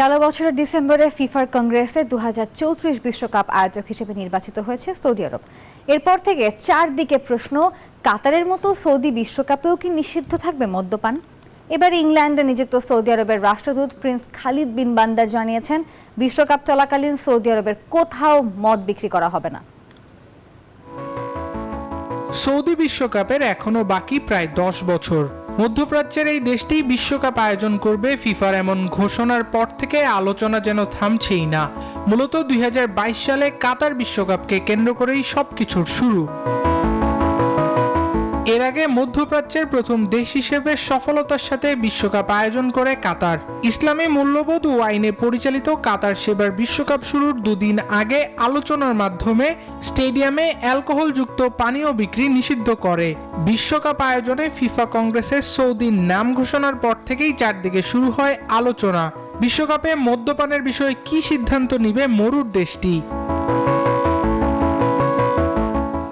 গেল বছরের ডিসেম্বরে ফিফার কংগ্রেসে 2034 বিশ্বকাপ আয়োজক হিসেবে নির্বাচিত হয়েছে সৌদি আরব। এরপর থেকে চারদিকে প্রশ্ন, কাতারের মতো সৌদি বিশ্বকাপেও কি নিষিদ্ধ থাকবে মদ্যপান? এবার ইংল্যান্ডে নিযুক্ত সৌদি আরবের রাষ্ট্রদূত প্রিন্স খালিদ বিন বান্দার জানিয়েছেন, বিশ্বকাপ চলাকালীন সৌদি আরবের কোথাও মদ বিক্রি করা হবে না। সৌদি বিশ্বকাপের এখনো বাকি প্রায় 10 বছর। মধ্যপ্রাচ্যের এই দেশটি বিশ্বকাপ আয়োজন করবে ফিফার এমন ঘোষণার পর থেকে আলোচনা যেন থামছেই না। মূলত 2022 সালে কাতার বিশ্বকাপকে কেন্দ্র করেই সবকিছুর শুরু। এর আগে মধ্যপ্রাচ্যের প্রথম দেশ হিসেবে সফলতার সাথে বিশ্বকাপ আয়োজন করে কাতার। ইসলামী মূল্যবোধ ও আইনে পরিচালিত কাতার সেবার বিশ্বকাপ শুরুর দুদিন আগে আলোচনার মাধ্যমে স্টেডিয়ামে অ্যালকোহলযুক্ত পানীয় বিক্রি নিষিদ্ধ করে। বিশ্বকাপ আয়োজনে ফিফা কংগ্রেসের সৌদির নাম ঘোষণার পর থেকেই চারদিকে শুরু হয় আলোচনা, বিশ্বকাপে মদ্যপানের বিষয়ে কি সিদ্ধান্ত নিবে মরুর দেশটি।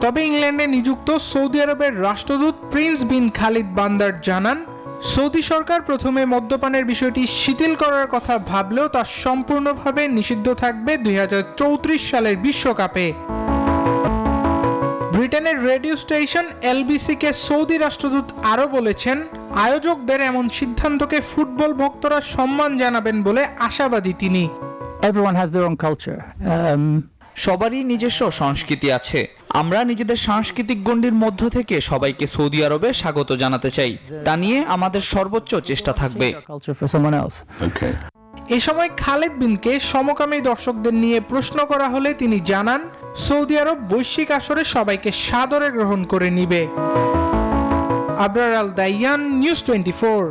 তবে ইংল্যান্ডে নিযুক্ত সৌদি আরবের রাষ্ট্রদূত প্রিন্স বিন খালিদ বান্দার জানান, সৌদি সরকার প্রথমে মদ্যপানের বিষয়টি শিথিল করার কথা ভাবলেও তা সম্পূর্ণভাবে নিষিদ্ধ থাকবে 2034 সালের বিশ্বকাপে। ব্রিটেনের রেডিও স্টেশন এলবিসিকে সৌদি রাষ্ট্রদূত আরও বলেছেন, আয়োজকদের এমন সিদ্ধান্তকে ফুটবল ভক্তরা সম্মান জানাবেন বলে আশাবাদী তিনি। Everyone has their own culture. সবারই নিজস্ব সংস্কৃতি আছে। আমরা নিজেদের সাংস্কৃতিক গণ্ডির মধ্য থেকে সবাইকে সৌদি আরবে স্বাগত জানাতে চাই। তা নিয়ে আমাদের সর্বোচ্চ চেষ্টা থাকবে। Culture for someone else. এ সময় খালেদ বিনকে সমকামী দর্শকদের নিয়ে প্রশ্ন করা হলে তিনি জানান, সৌদি আরব বৈশ্বিক আসরে সবাইকে সাদরে গ্রহণ করে নিবে। আবরার আল দাইয়ান, নিউজ 24।